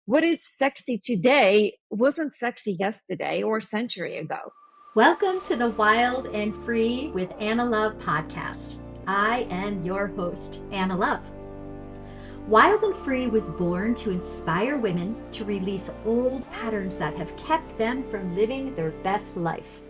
what is sexy today wasn't sexy yesterday or a century ago. Welcome to the Wild and Free with Anna Love podcast. I am your host, Anna Love. Wild and Free was born to inspire women to release old patterns that have kept them from living their best life.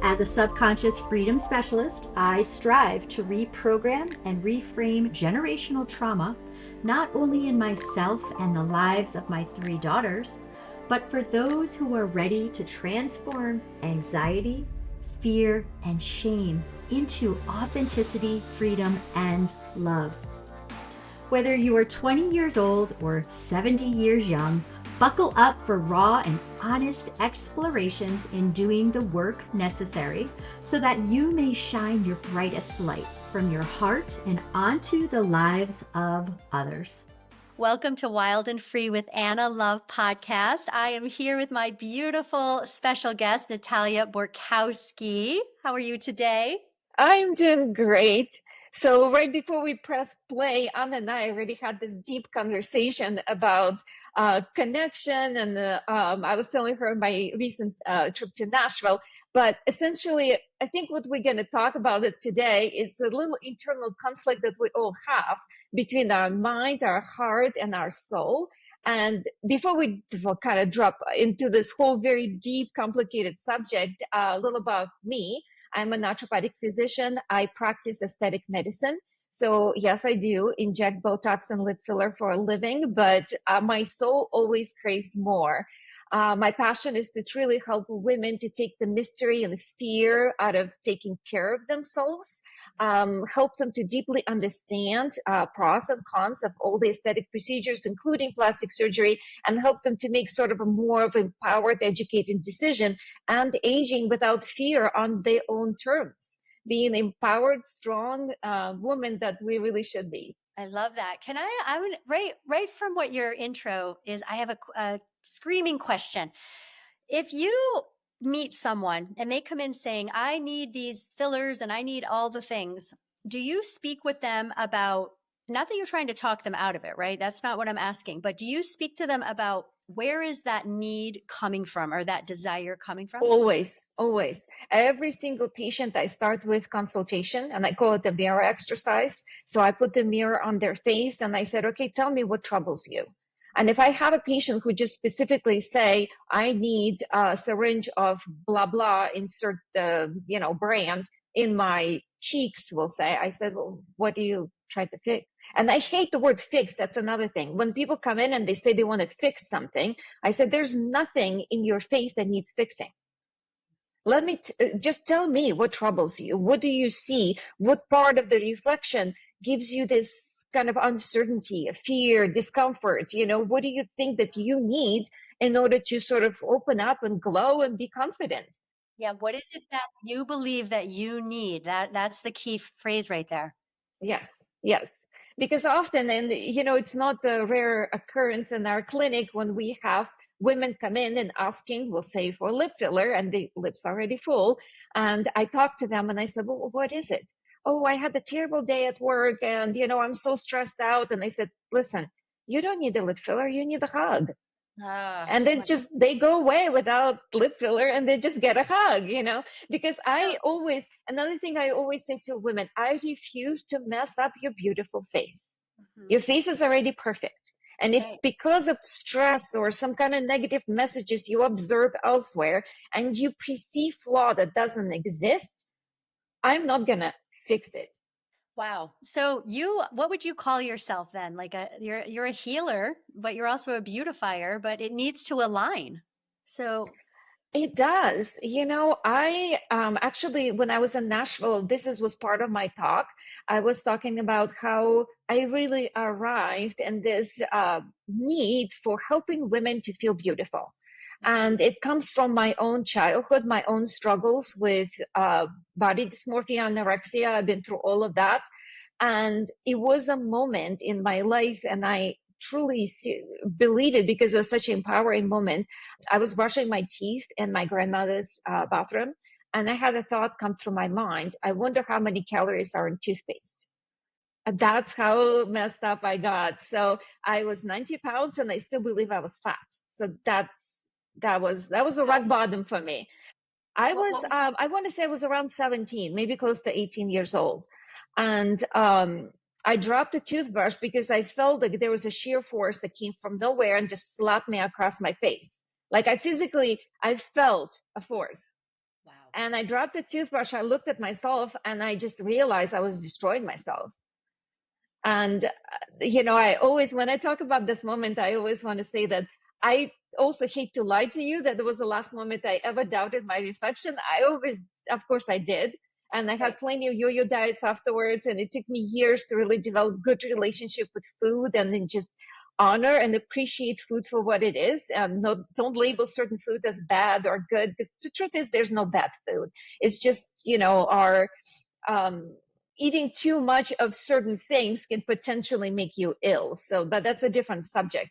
As a subconscious freedom specialist, I strive to reprogram and reframe generational trauma, not only in myself and the lives of my 3 daughters, but for those who are ready to transform anxiety, fear, and shame into authenticity, freedom, and love. Whether you are 20 years old or 70 years young, buckle up for raw and honest explorations in doing the work necessary so that you may shine your brightest light from your heart and onto the lives of others. Welcome to Wild and Free with Anna Love podcast. I am here with my beautiful special guest, Natalia Borkowski. How are you today? I'm doing great. So right before we press play, Anna and I already had this deep conversation about connection. And I was telling her my recent trip to Nashville. But essentially, I think what we're going to talk about it today, it's a little internal conflict that we all have between our mind, our heart, and our soul. And before we kind of drop into this whole very deep, complicated subject, a little about me. I'm a naturopathic physician. I practice aesthetic medicine. So yes, I do inject Botox and lip filler for a living, but my soul always craves more. My passion is to truly help women to take the mystery and the fear out of taking care of themselves, help them to deeply understand pros and cons of all the aesthetic procedures, including plastic surgery, and help them to make sort of a more of empowered, educated decision and aging without fear on their own terms, being empowered, strong woman that we really should be. I love that. I would right from what your intro is, I have a screaming question. If you meet someone and they come in saying, I need these fillers and I need all the things, do you speak with them about, not that you're trying to talk them out of it, right? That's not what I'm asking, but do you speak to them about where is that need coming from or that desire coming from? Always, always. Every single patient, I start with consultation and I call it the mirror exercise. So I put the mirror on their face and I said, okay, tell me what troubles you. And if I have a patient who just specifically say, I need a syringe of blah, blah, insert the, brand in my cheeks, we'll say, I said, well, what do you try to fix? And I hate the word fix. That's another thing. When people come in and they say they want to fix something, I said, there's nothing in your face that needs fixing. Let me just tell me what troubles you. What do you see? What part of the reflection gives you this kind of uncertainty, fear, discomfort? What do you think that you need in order to sort of open up and glow and be confident? Yeah. What is it that you believe that you need? That's the key phrase right there. Yes, yes. Because often, and it's not a rare occurrence in our clinic when we have women come in and asking, we'll say for lip filler, and the lips already full. And I talk to them and I said, well, what is it? Oh, I had a terrible day at work and, I'm so stressed out. And I said, listen, you don't need a lip filler, you need a hug. And then just they go away without lip filler and they just get a hug, because another thing I always say to women, I refuse to mess up your beautiful face. Mm-hmm. Your face is already perfect. And if because of stress or some kind of negative messages you observe elsewhere and you perceive flaw that doesn't exist, I'm not going to fix it. Wow. So what would you call yourself then? Like you're a healer, but you're also a beautifier, but it needs to align. So it does. I actually, when I was in Nashville, was part of my talk. I was talking about how I really arrived in this need for helping women to feel beautiful. And it comes from my own childhood, my own struggles with body dysmorphia, anorexia. I've been through all of that. And it was a moment in my life, and I truly believe it because it was such an empowering moment. I was brushing my teeth in my grandmother's bathroom, and I had a thought come through my mind. I wonder how many calories are in toothpaste. That's how messed up I got. So I was 90 pounds and I still believe I was fat. So that was a rock bottom for me. I was, What I want to say I was around 17, maybe close to 18 years old. And I dropped the toothbrush because I felt like there was a sheer force that came from nowhere and just slapped me across my face. Like I felt a force. wow. And I dropped the toothbrush. I looked at myself and I just realized I was destroying myself. And, I always, when I talk about this moment, I always want to say that I also hate to lie to you that it was the last moment I ever doubted my reflection. I always, of course, I did. And I had Right. plenty of yo-yo diets afterwards. And it took me years to really develop good relationship with food and then just honor and appreciate food for what it is. And don't label certain food as bad or good. Because the truth is there's no bad food. It's just, our um, eating too much of certain things can potentially make you ill. So, but that's a different subject.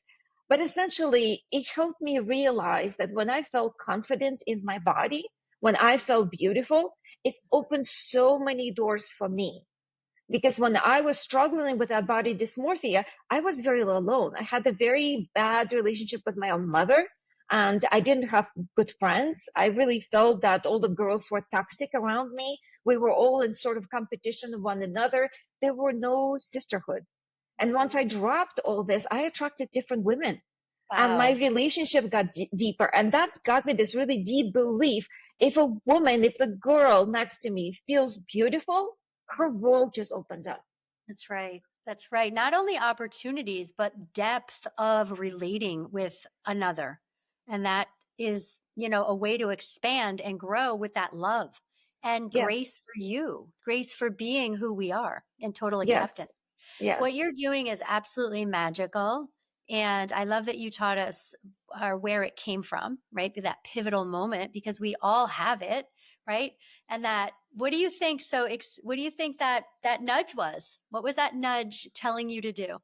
But essentially, it helped me realize that when I felt confident in my body, when I felt beautiful, it's opened so many doors for me. Because when I was struggling with that body dysmorphia, I was very alone. I had a very bad relationship with my own mother, and I didn't have good friends. I really felt that all the girls were toxic around me. We were all in sort of competition with one another. There were no sisterhood. And once I dropped all this, I attracted different women. And my Wow. relationship got deeper. And that's got me this really deep belief. If a woman, if the girl next to me feels beautiful, her world just opens up. That's right. That's right. Not only opportunities, but depth of relating with another. And that is, a way to expand and grow with that love and Yes. grace for you, grace for being who we are and total Yes. acceptance. What Yes. you're doing is absolutely magical. And I love that you taught us where it came from, right? That pivotal moment, because we all have it, right? And that, what do you think? What do you think that nudge was? What was that nudge telling you to do?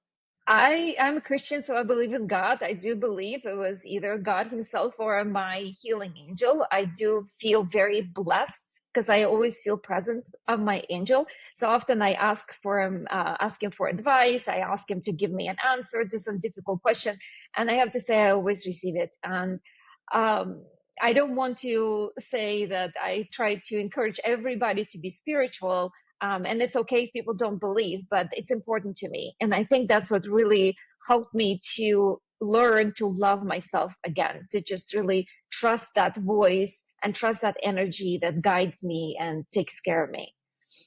I am a Christian, so I believe in God. I do believe it was either God Himself or my healing angel. I do feel very blessed because I always feel present of my angel. So often I ask him for advice. I ask him to give me an answer to some difficult question, and I have to say I always receive it. And um, I don't want to say that I try to encourage everybody to be spiritual, and it's okay if people don't believe, but it's important to me. And I think that's what really helped me to learn to love myself again, to just really trust that voice and trust that energy that guides me and takes care of me.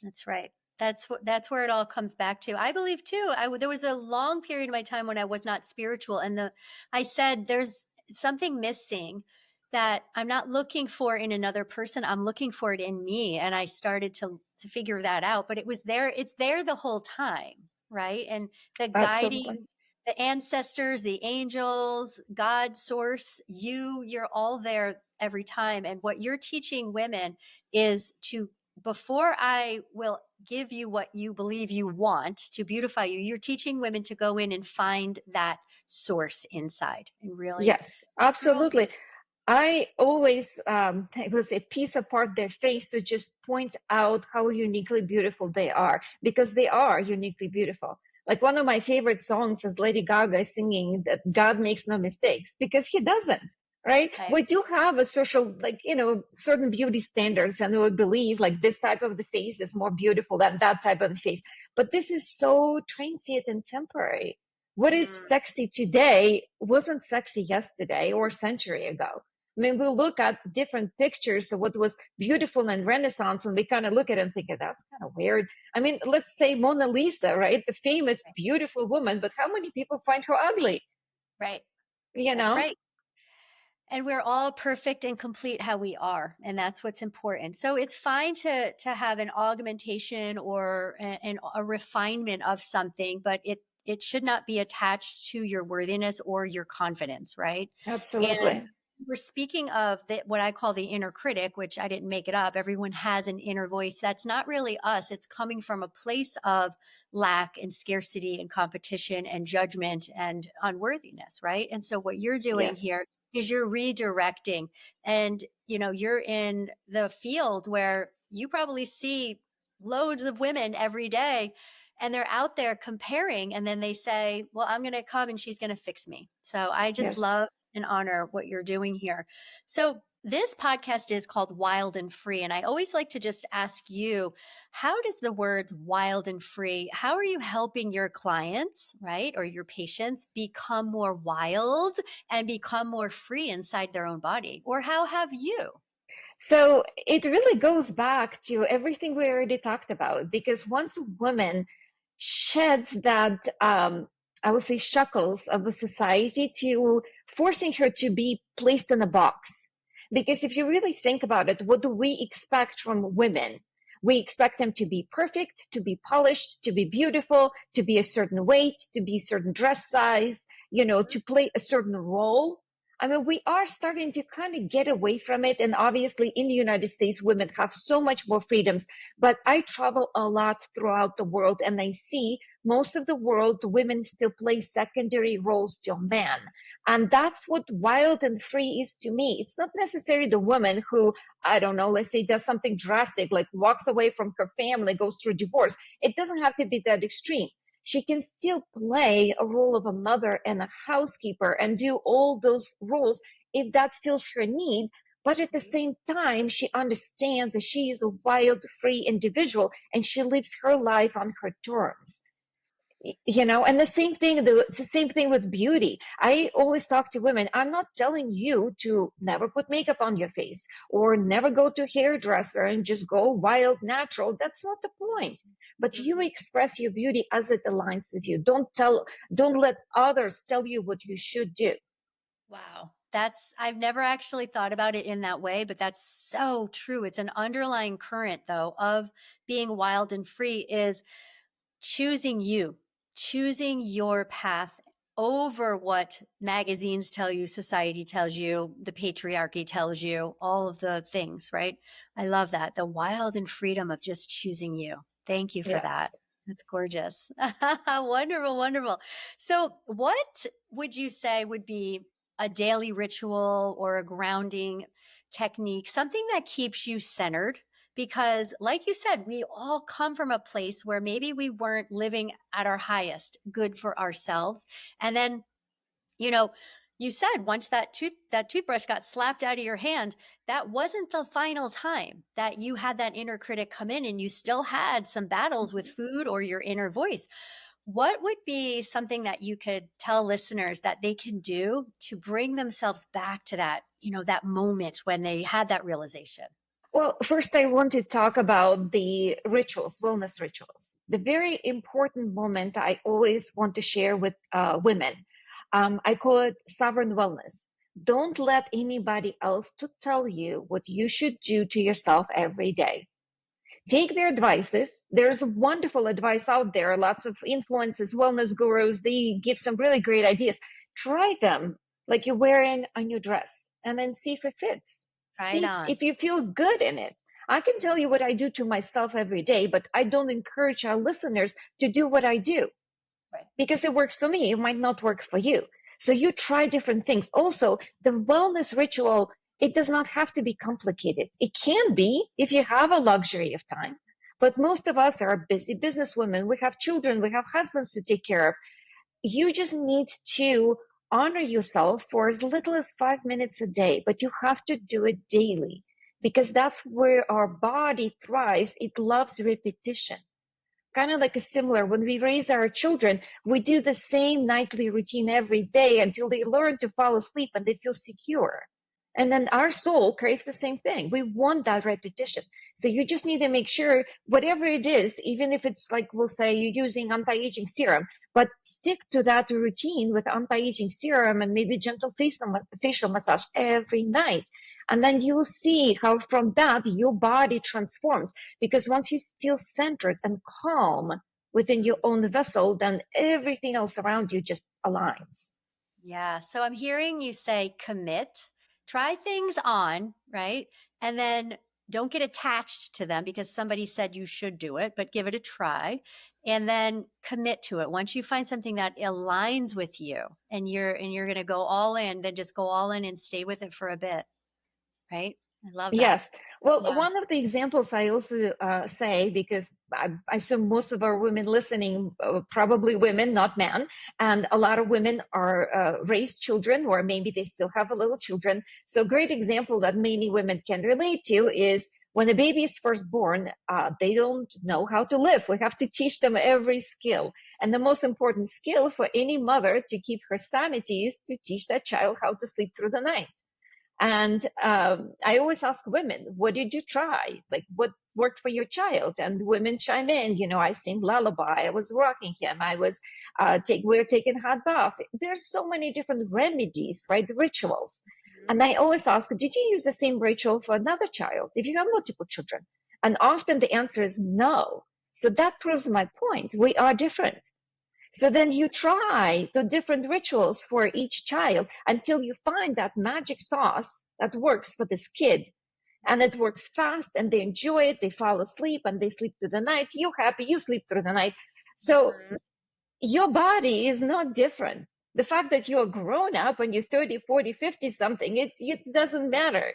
That's right. That's where it all comes back to. I believe too. There was a long period of my time when I was not spiritual, and I said there's something missing that I'm not looking for in another person. I'm looking for it in me, and I started to figure that out. But it was there. It's there the whole time, right? And the Absolutely. guiding, the ancestors, the angels, God, source, you're all there every time. And what you're teaching women is to, before I will give you what you believe you want to beautify you, you're teaching women to go in and find that source inside and really, Yes, truly. absolutely. I always it was a piece apart their face to just point out how uniquely beautiful they are, because they are uniquely beautiful. Like one of my favorite songs is Lady Gaga singing that God makes no mistakes, because He doesn't. Right? I, We do have a social, like, certain beauty standards, and we believe like this type of the face is more beautiful than that type of the face. But this is so transient and temporary. What is mm, sexy today wasn't sexy yesterday or a century ago. I mean, we look at different pictures of what was beautiful in Renaissance, and we kind of look at it and think, that's kind of weird. I mean, let's say Mona Lisa, right? The famous, beautiful woman, but how many people find her ugly? right. You That's know? right. And we're all perfect and complete how we are, and that's what's important. So it's fine to have an augmentation or a refinement of something, but it should not be attached to your worthiness or your confidence, right? And Absolutely. we're speaking of what I call the inner critic, which I didn't make it up. Everyone has an inner voice. That's not really us. It's coming from a place of lack and scarcity and competition and judgment and unworthiness, right? And so what you're doing Yes. here is you're redirecting, and you're in the field where you probably see loads of women every day, and they're out there comparing, and then they say, well, I'm going to come and she's going to fix me. So I just Yes. love and honor what you're doing here. So this podcast is called Wild and Free. And I always like to just ask you, how does the words wild and free, how are you helping your clients, right? Or your patients become more wild and become more free inside their own body? Or how have you? So it really goes back to everything we already talked about, because once a woman sheds that, I would say, shackles of a society to forcing her to be placed in a box. Because if you really think about it, what do we expect from women? We expect them to be perfect, to be polished, to be beautiful, to be a certain weight, to be a certain dress size, to play a certain role. I mean, we are starting to kind of get away from it. And obviously, in the United States, women have so much more freedoms. But I travel a lot throughout the world, and I see most of the world, women still play secondary roles to men. And that's what wild and free is to me. It's not necessarily the woman who, I don't know, let's say does something drastic, like walks away from her family, goes through divorce. It doesn't have to be that extreme. She can still play a role of a mother and a housekeeper and do all those roles if that fills her need. But at the same time, she understands that she is a wild, free individual and she lives her life on her terms. And it's the same thing with beauty. I always talk to women. I'm not telling you to never put makeup on your face or never go to a hairdresser and just go wild natural. That's not the point. But you Mhm. express your beauty as it aligns with you. Don't let others tell you what you should do. Wow. I've never actually thought about it in that way, but that's so true. It's an underlying current, though, of being wild and free is choosing you, choosing your path over what magazines tell you, society tells you, the patriarchy tells you, all of the things, right? I love that. The wild and freedom of just choosing you. Thank you for that. Yes. That's gorgeous. Wonderful, wonderful. So, what would you say would be a daily ritual or a grounding technique, something that keeps you centered? Because, like you said, we all come from a place where maybe we weren't living at our highest good for ourselves. And then, you know, you said once that toothbrush got slapped out of your hand, that wasn't the final time that you had that inner critic come in, and you still had some battles with food or your inner voice. What would be something that you could tell listeners that they can do to bring themselves back to that, that moment when they had that realization? Well, first, I want to talk about the rituals, wellness rituals. The very important moment I always want to share with women. I call it sovereign wellness. Don't let anybody else to tell you what you should do to yourself every day. Take their advices. There's wonderful advice out there. Lots of influencers, wellness gurus, they give some really great ideas. Try them like you're wearing a new dress and then see if it fits. Right See on. if you feel good in it. I can tell you what I do to myself every day, but I don't encourage our listeners to do what I do Right. because it works for me. It might not work for you. So you try different things. Also, the wellness ritual, it does not have to be complicated. It can be if you have a luxury of time. But most of us are busy businesswomen. We have children, we have husbands to take care of. You just need to honor yourself for as little as 5 minutes a day, but you have to do it daily because that's where our body thrives. It loves repetition. Kind of like a similar when we raise our children, we do the same nightly routine every day until they learn to fall asleep and they feel secure. And then our soul craves the same thing. We want that repetition. So you just need to make sure whatever it is, even if it's like we'll say you're using anti-aging serum, but stick to that routine with anti-aging serum and maybe gentle facial massage every night. And then you'll see how from that your body transforms. Because once you feel centered and calm within your own vessel, then everything else around you just aligns. Yeah. So I'm hearing you say commit, try things on, right? And then don't get attached to them because somebody said you should do it, but give it a try and then commit to it. Once you find something that aligns with you and you're going to go all in, then just go all in and stay with it for a bit, right? I love that. Yes. Well, Yeah. one of the examples I also say, because I assume most of our women listening, probably women, not men, and a lot of women are raised children, or maybe they still have a little children. So, great example that many women can relate to is when a baby is first born, they don't know how to live. We have to teach them every skill. And the most important skill for any mother to keep her sanity is to teach that child how to sleep through the night. And I always ask women, what did you try? Like, what worked for your child? And women chime in, I sing lullaby. I was rocking him. We're taking hot baths. There's so many different remedies, right? The rituals. Mhm. And I always ask, did you use the same ritual for another child if you have multiple children? And often the answer is no. So that proves my point. We are different. So then you try the different rituals for each child until you find that magic sauce that works for this kid. And it works fast and they enjoy it. They fall asleep and they sleep through the night. You're happy, you sleep through the night. So Mhm. your body is not different. The fact that you're grown up and you're 30, 40, 50 something, it doesn't matter.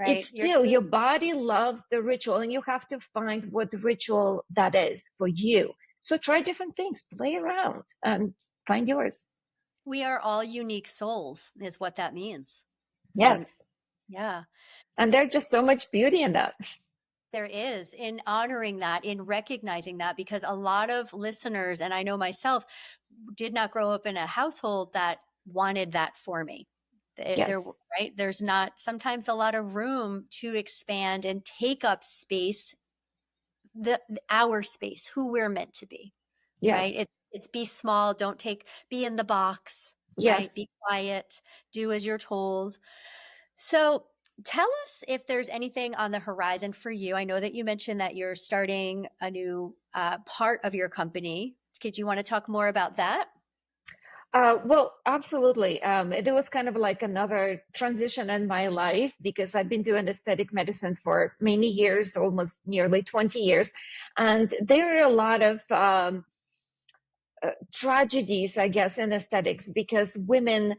It's Right. still your body loves the ritual and you have to find what ritual that is for you. So try different things, play around and find yours. We are all unique souls, is what that means. And Yes. yeah, And there's just so much beauty in that. there is, in honoring that, in recognizing that, because a lot of listeners, and I know myself, did not grow up in a household that wanted that for me. There, Yes. right? There's not sometimes a lot of room to expand and take up space, our space, who we're meant to be, right? Yes. It's be small, don't be in the box, right? Yes. Be quiet, do as you're told. So tell us if there's anything on the horizon for you. I know that you mentioned that you're starting a new part of your company. Could you want to talk more about that? Well, absolutely. There was kind of like another transition in my life because I've been doing aesthetic medicine for many years, almost nearly 20 years. And there are a lot of tragedies, I guess, in aesthetics because women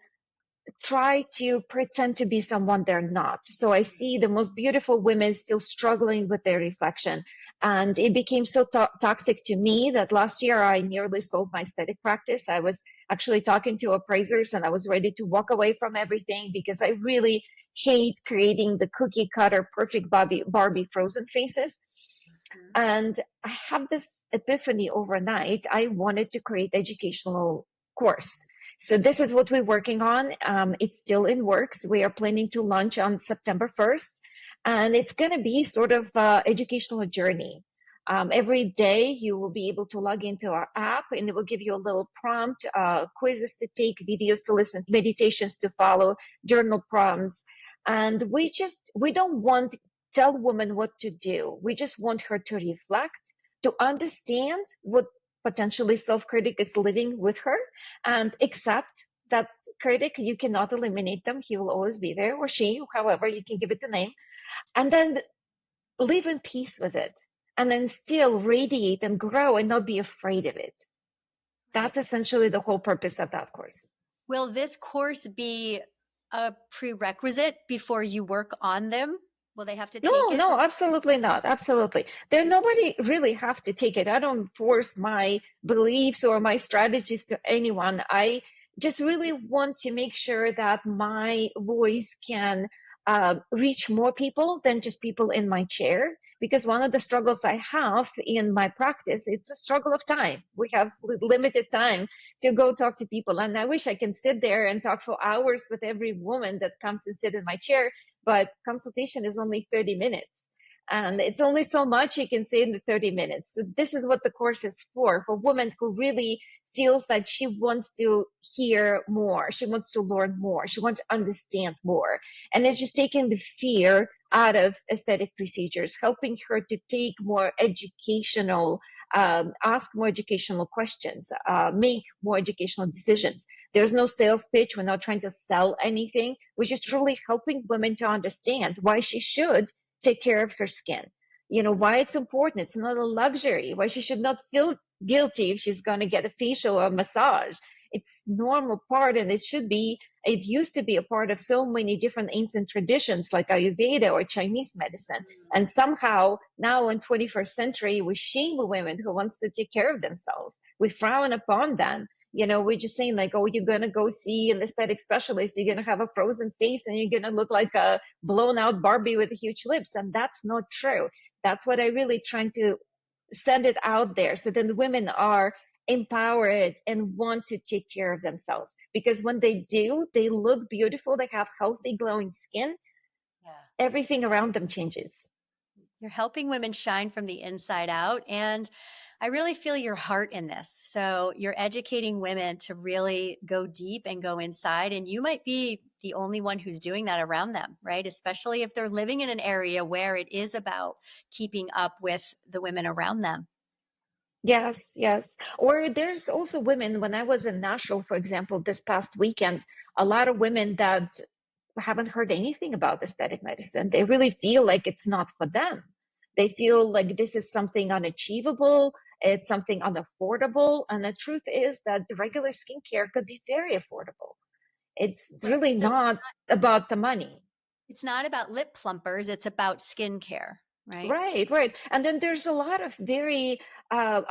try to pretend to be someone they're not. So I see the most beautiful women still struggling with their reflection. And it became so toxic to me that last year I nearly sold my aesthetic practice. I was actually talking to appraisers and I was ready to walk away from everything because I really hate creating the cookie cutter perfect Barbie frozen faces. Mhm. And I had this epiphany overnight. I wanted to create educational course. So this is what we're working on. It's still in works. We are planning to launch on September 1st, and it's going to be sort of educational journey. Every day you will be able to log into our app and it will give you a little prompt, quizzes to take, videos to listen, meditations to follow, journal prompts. And we don't want tell women what to do. We just want her to reflect, to understand what potentially self-critic is living with her and accept that critic, you cannot eliminate them. He will always be there, or she, however you can give it the name, and then live in peace with it. And then still radiate and grow and not be afraid of it. That's Right. essentially the whole purpose of that course. Will this course be a prerequisite before you work on them? Will they have to take No, it? no, absolutely not. Absolutely. There, nobody really have to take it. I don't force my beliefs or my strategies to anyone. I just really want to make sure that my voice can reach more people than just people in my chair. Because one of the struggles I have in my practice, it's a struggle of time. We have limited time to go talk to people. And I wish I can sit there and talk for hours with every woman that comes and sit in my chair, but consultation is only 30 minutes and it's only so much you can say in the 30 minutes. So this is what the course is for women who really feels that she wants to hear more, she wants to learn more, she wants to understand more, and it's just taking the fear out of aesthetic procedures, helping her to take more educational, ask more educational questions, make more educational decisions. There's no sales pitch. We're not trying to sell anything. We're just truly helping women to understand why she should take care of her skin. Why it's important. It's not a luxury. Why she should not feel guilty if she's going to get a facial or a massage. It's normal part and it should be It used to be a part of so many different ancient traditions like Ayurveda or Chinese medicine. And somehow now in 21st century, we shame women who wants to take care of themselves. We frown upon them. We're just saying like, oh, you're going to go see an aesthetic specialist. You're going to have a frozen face and you're going to look like a blown out Barbie with huge lips. And that's not true. That's what I really trying to send it out there. So then the women are empowered and want to take care of themselves, because when they do, they look beautiful, they have healthy glowing skin. Yeah. Everything around them changes. You're helping women shine from the inside out. And I really feel your heart in this. So you're educating women to really go deep and go inside. And you might be the only one who's doing that around them, right? Especially if they're living in an area where it is about keeping up with the women around them. Yes, yes. Or there's also women, when I was in Nashville, for example, this past weekend, a lot of women that haven't heard anything about aesthetic medicine. They really feel like it's not for them. They feel like this is something unachievable, it's something unaffordable. And the truth is that the regular skincare could be very affordable. It's really So not about the money. it's not about lip plumpers, it's about skincare, right? Right, right. And then there's a lot of very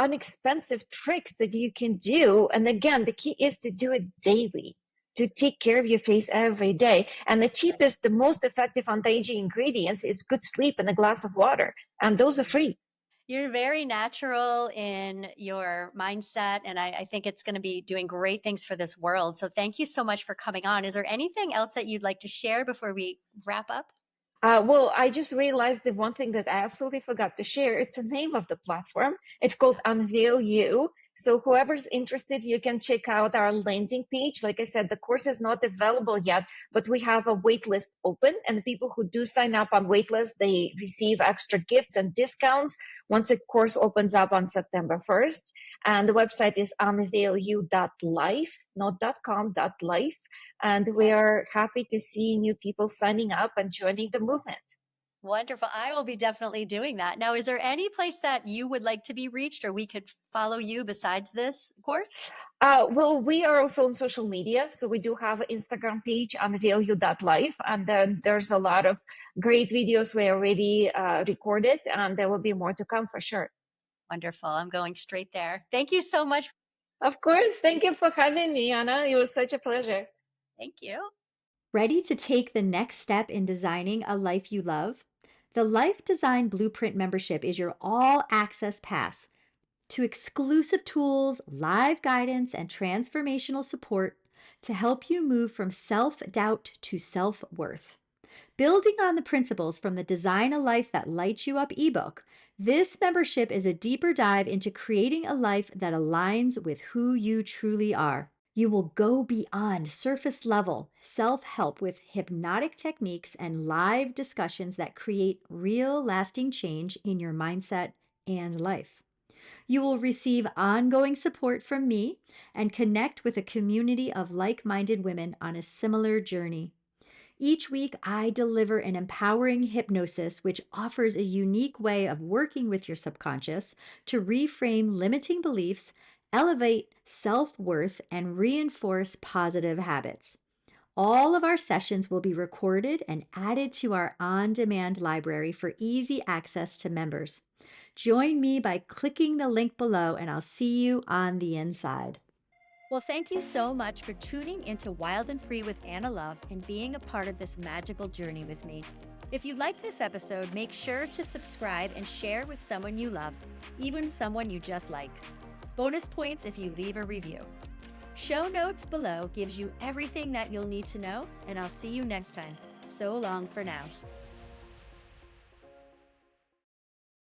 inexpensive tricks that you can do. And again, the key is to do it daily, to take care of your face every day. And the cheapest, the most effective anti-aging ingredients is good sleep and a glass of water. And those are free. You're very natural in your mindset, and I think it's going to be doing great things for this world. So thank you so much for coming on. Is there anything else that you'd like to share before we wrap up? Well, I just realized the one thing that I absolutely forgot to share. It's the name of the platform. It's called Unveil You. So whoever's interested, you can check out our landing page. Like I said, the course is not available yet, but we have a waitlist open, and the people who do sign up on waitlist, they receive extra gifts and discounts once the course opens up on September 1st. And the website is unveilu.life, not .com, .life. And we are happy to see new people signing up and joining the movement. Wonderful. I will be definitely doing that. Now, is there any place that you would like to be reached or we could follow you besides this course? Well, we are also on social media. So we do have an Instagram page, unveilu.life. And then there's a lot of great videos we already recorded, and there will be more to come for sure. Wonderful. I'm going straight there. Thank you so much. Of course. Thank you for having me, Anna. It was such a pleasure. Thank you. Ready to take the next step in designing a life you love? The Life Design Blueprint membership is your all access pass to exclusive tools, live guidance, and transformational support to help you move from self doubt to self worth. Building on the principles from the Design a Life That Lights You Up ebook, this membership is a deeper dive into creating a life that aligns with who you truly are. You will go beyond surface level self help with hypnotic techniques and live discussions that create real lasting change in your mindset and life. You will receive ongoing support from me and connect with a community of like minded women on a similar journey. Each week, I deliver an empowering hypnosis which offers a unique way of working with your subconscious to reframe limiting beliefs, elevate self-worth, and reinforce positive habits. All of our sessions will be recorded and added to our on-demand library for easy access to members. Join me by clicking the link below, and I'll see you on the inside. Well, thank you so much for tuning into Wild and Free with Anna Love and being a part of this magical journey with me. If you like this episode, make sure to subscribe and share with someone you love, even someone you just like. Bonus points if you leave a review. Show notes below gives you everything that you'll need to know, and I'll see you next time. So long for now.